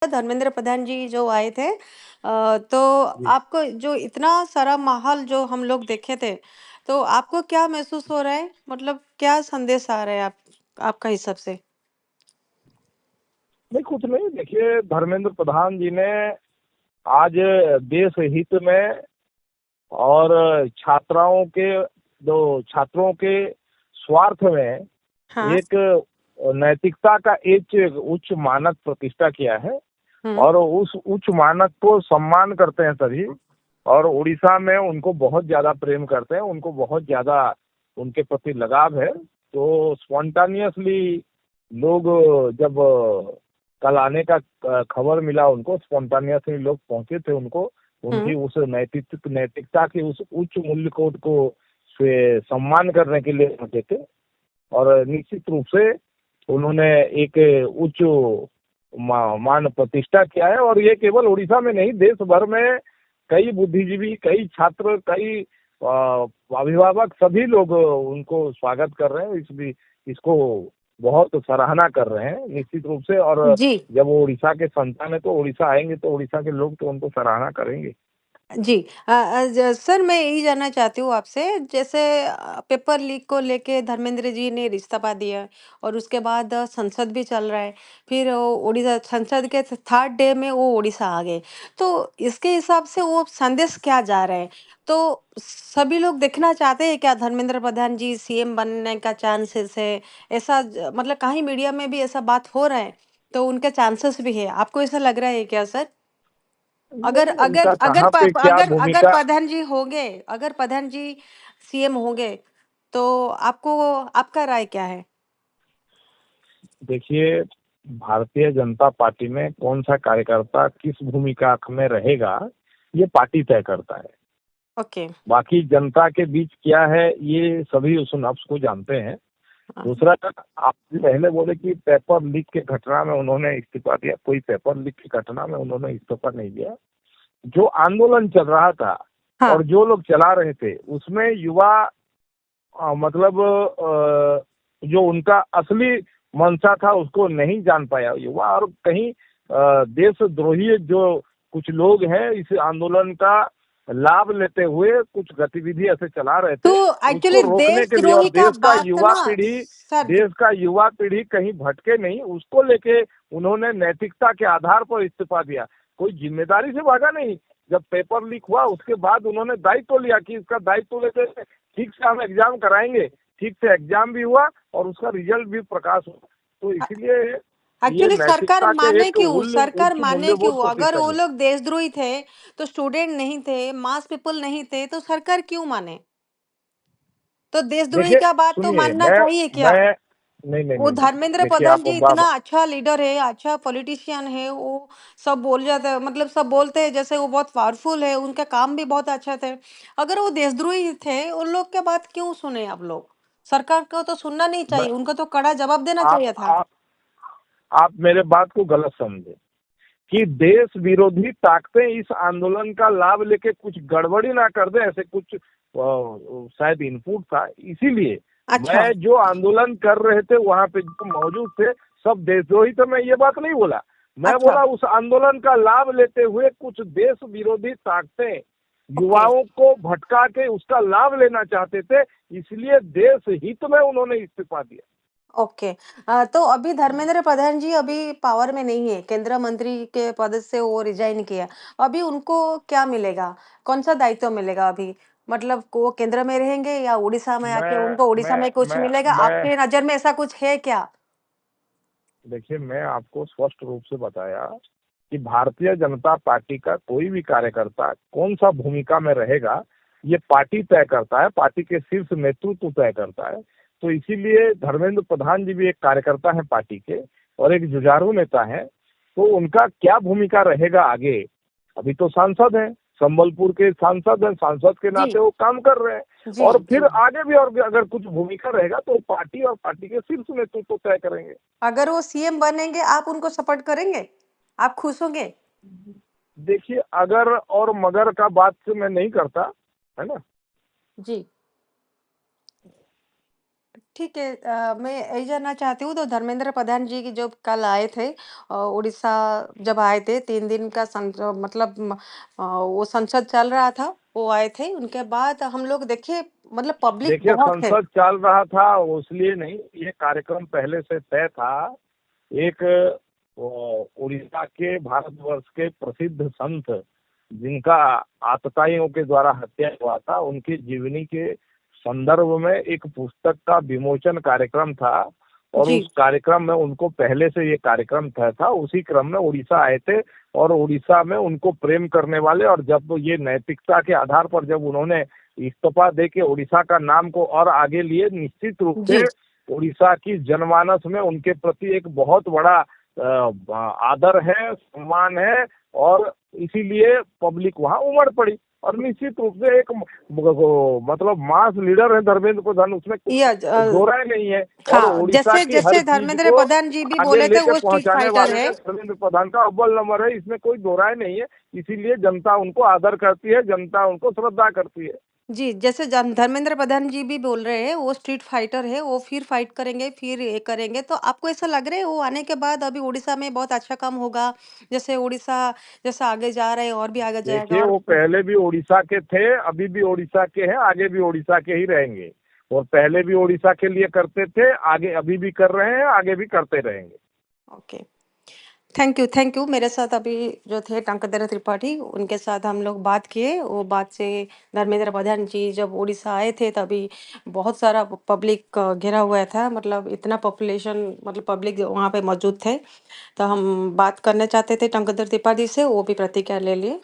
धर्मेंद्र प्रधान जी जो आए थे तो जी। आपको जो इतना सारा माहौल जो हम लोग देखे थे, तो आपको क्या महसूस हो रहा है? मतलब क्या संदेश आ रहा है आपका हिसाब से? नहीं, कुछ नहीं। देखिए, धर्मेंद्र प्रधान जी ने आज देश हित में और छात्रों के स्वार्थ में हाँ। एक नैतिकता का एक उच्च मानक प्रतिष्ठा किया है। हम्म। और उस उच्च मानक को सम्मान करते हैं सभी। और उड़ीसा में उनको बहुत ज्यादा प्रेम करते हैं, उनको बहुत ज्यादा उनके प्रति लगाव है। तो स्पॉन्टानियसली लोग, जब कल आने का खबर मिला, उनको स्पॉन्टानियसली लोग पहुंचे थे उनको, हम्म। उनकी उस नैतिकता की उस उच्च मूल्य कोड को से सम्मान करने के लिए पहुंचे थे। और निश्चित रूप से उन्होंने एक उच्च मान प्रतिष्ठा किया है। और ये केवल उड़ीसा में नहीं, देश भर में कई बुद्धिजीवी, कई छात्र, कई अभिभावक, सभी लोग उनको स्वागत कर रहे हैं। इसको बहुत सराहना कर रहे हैं निश्चित रूप से। और जी। जब वो उड़ीसा के संतान है तो उड़ीसा आएंगे तो उड़ीसा के लोग तो उनको सराहना करेंगे। जी। सर मैं यही जानना चाहती हूँ आपसे, जैसे पेपर लीक को लेके धर्मेंद्र जी ने इस्तीफा दिया और उसके बाद संसद भी चल रहा है। फिर वो उड़ीसा संसद के थर्ड डे में वो उड़ीसा आ गए। तो इसके हिसाब से वो संदेश क्या जा रहा है? तो सभी लोग देखना चाहते हैं क्या धर्मेंद्र प्रधान जी सीएम बनने का चांसेस है? ऐसा मतलब कहीं मीडिया में भी ऐसा बात हो रहा है, तो उनके चांसेस भी है। आपको ऐसा लग रहा है क्या सर? अगर नहीं, अगर उनका अगर कहाँ पे क्या अगर अगर भूमिका। प्रधान जी होंगे, अगर प्रधान जी सीएम होंगे, तो आपको आपका राय क्या है? देखिए, भारतीय जनता पार्टी में कौन सा कार्यकर्ता किस भूमिका में रहेगा, ये पार्टी तय करता है। ओके। बाकी जनता के बीच क्या है, ये सभी उस नफ्स को जानते हैं। हाँ। दूसरा, आप पहले बोले कि पेपर लीक के घटना में उन्होंने इस्तीफा दिया। कोई पेपर लीक की घटना में उन्होंने इस्तीफा नहीं दिया। जो आंदोलन चल रहा था हाँ। और जो लोग चला रहे थे, उसमें युवा मतलब जो उनका असली मंशा था उसको नहीं जान पाया युवा। और कहीं देशद्रोही जो कुछ लोग हैं, इस आंदोलन का लाभ लेते हुए कुछ गतिविधि ऐसे चला रहे तो थे, उसको एक्चुअली रोकने के लिए। और देशद्रोही का बात ना सर। देश का युवा पीढ़ी कहीं भटके नहीं, उसको लेके उन्होंने नैतिकता के आधार पर इस्तीफा दिया। कोई जिम्मेदारी से भागा नहीं। जब पेपर लीक हुआ उसके बाद उन्होंने दायित्व लिया कि इसका दायित्व लेते ठीक से हम एग्जाम कराएंगे। ठीक से एग्जाम भी हुआ और उसका रिजल्ट भी प्रकाश हुआ। तो इसीलिए ये एक्चुअली सरकार नैतिकता के माने एक क्यों? सरकार उच्च माने मूल्यबोध क्यों? को अगर शिक्षा वो दी। लोग देशद्रोही थे, तो स्टूडेंट नहीं थे, मास पीपल नहीं थे, तो सरकार क्यों माने? तो देशद्रोही देखिए, का बात तो सुनिए, मानना चाहिए क्या? मैं नहीं नहीं वो नहीं नहीं, धर्मेंद्र देखिए प्रधान आप जी इतना अच्छा लीडर है, अच्छा पॉलिटिशियन है, वो सब बोल जाता है, मतलब सब बोलते हैं जैसे वो बहुत पावरफुल है, उनका काम भी बहुत अच्छा थे। अगर वो देशद्रोही थे, उन लोग के बात क्यों सुने आप लोग? सरकार को तो सुनना नहीं मैं चाहिए, उनको तो कड़ा जवाब देना आप चाहिए था। आप आप मेरे बात को गलत समझे कि देश विरोधी ताकतें इस आंदोलन का लाभ लेके कुछ गड़बड़ी ना कर दे, ऐसे कुछ शायद इनपुट था। इसीलिए अच्छा। मैं, जो आंदोलन कर रहे थे वहां पे जो मौजूद थे, सब देशद्रोही थे। मैं ये बात नहीं बोला। मैं अच्छा। बोला उस आंदोलन का लाभ लेते हुए कुछ देश विरोधी ताकतें ओके। युवाओं को भटका के उसका लाभ लेना चाहते थे। इसलिए देश हित में उन्होंने इस्तीफा दिया। ओके। तो अभी धर्मेंद्र प्रधान जी अभी पावर में नहीं है, केंद्र मंत्री के पद से वो रिजाइन किया। अभी उनको क्या मिलेगा? कौन सा दायित्व मिलेगा अभी? मतलब वो केंद्र में रहेंगे या उड़ीसा में आके मैं उनको उड़ीसा मैं में कुछ मिलेगा? मैं आपके नजर में ऐसा कुछ है क्या? देखिए, मैं आपको स्पष्ट रूप से बताया कि भारतीय जनता पार्टी का कोई भी कार्यकर्ता कौन सा भूमिका में रहेगा, ये पार्टी तय करता है, पार्टी के शीर्ष नेतृत्व तय करता है। तो इसीलिए धर्मेंद्र प्रधान जी भी एक कार्यकर्ता है पार्टी के और एक जुझारू नेता है। तो उनका क्या भूमिका रहेगा आगे, अभी तो सांसद हैं, संबलपुर के सांसद हैं, सांसद के जी। नाते वो काम कर रहे हैं। जी। और जी। फिर आगे भी और अगर कुछ भूमिका रहेगा तो पार्टी और पार्टी के शीर्ष नेतृत्व तय करेंगे। अगर वो सीएम बनेंगे, आप उनको सपोर्ट करेंगे? आप खुश होंगे? देखिए, अगर और मगर का बात से मैं नहीं करता, है ना। जी। ठीक है। मैं यही जानना चाहती हूँ तो धर्मेंद्र प्रधान जी की जो कल आए थे उड़ीसा जब आए थे 3 दिन का मतलब वो संसद चल रहा था, वो आए थे। उनके बाद हम लोग देखे मतलब पब्लिक देखिए, बहुत है। संसद चल रहा था वो इसलिए नहीं, ये कार्यक्रम पहले से तय था। एक उड़ीसा के भारतवर्ष के प्रसिद्ध संत जिनका आतताइयों के द्वारा हत्या हुआ था, उनकी जीवनी के संदर्भ में एक पुस्तक का विमोचन कार्यक्रम था। और जी, उस कार्यक्रम में उनको पहले से ये कार्यक्रम तय था, उसी क्रम में उड़ीसा आए थे। और उड़ीसा में उनको प्रेम करने वाले, और जब ये नैतिकता के आधार पर जब उन्होंने इस्तीफा दे के उड़ीसा का नाम को और आगे लिए, निश्चित रूप जी। से उड़ीसा की जनमानस में उनके प्रति एक बहुत बड़ा आदर है, सम्मान है। और इसीलिए पब्लिक वहां उमड़ पड़ी। और निश्चित रूप से एक मतलब मास लीडर है धर्मेंद्र प्रधान, उसमें या दो राय नहीं है। और हाँ, उड़ीसा जैसे की हर जैसे चीज धर्मेंद्र को प्रधान जी भी आगे बोले थे लेके वो स्ट्रीट पहुंचाने फाइटर वाले है। में धर्मेंद्र प्रधान का अव्वल नंबर है, इसमें कोई दो राय नहीं है। इसीलिए जनता उनको आदर करती है, जनता उनको श्रद्धा करती है। जी, जैसे धर्मेंद्र प्रधान जी भी बोल रहे हैं वो स्ट्रीट फाइटर है, वो फिर फाइट करेंगे, फिर ये करेंगे। तो आपको ऐसा लग रहा है वो आने के बाद अभी उड़ीसा में बहुत अच्छा काम होगा? जैसे उड़ीसा जैसा आगे जा रहे हैं और भी आगे जाएगा देखिए, और वो पहले भी उड़ीसा के थे, अभी भी उड़ीसा के हैं, आगे भी उड़ीसा के ही रहेंगे। और पहले भी उड़ीसा के लिए करते थे, आगे अभी भी कर रहे हैं, आगे भी करते रहेंगे। ओके। Thank you. मेरे साथ अभी जो थे टंकधर त्रिपाठी, उनके साथ हम लोग बात किए। वो बात से धर्मेंद्र प्रधान जी जब उड़ीसा आए थे तभी बहुत सारा पब्लिक घिरा हुआ था, मतलब इतना पॉपुलेशन मतलब पब्लिक वहाँ पे मौजूद थे। तो हम बात करना चाहते थे टंकधर त्रिपाठी से, वो भी प्रतिक्रिया ले लिए।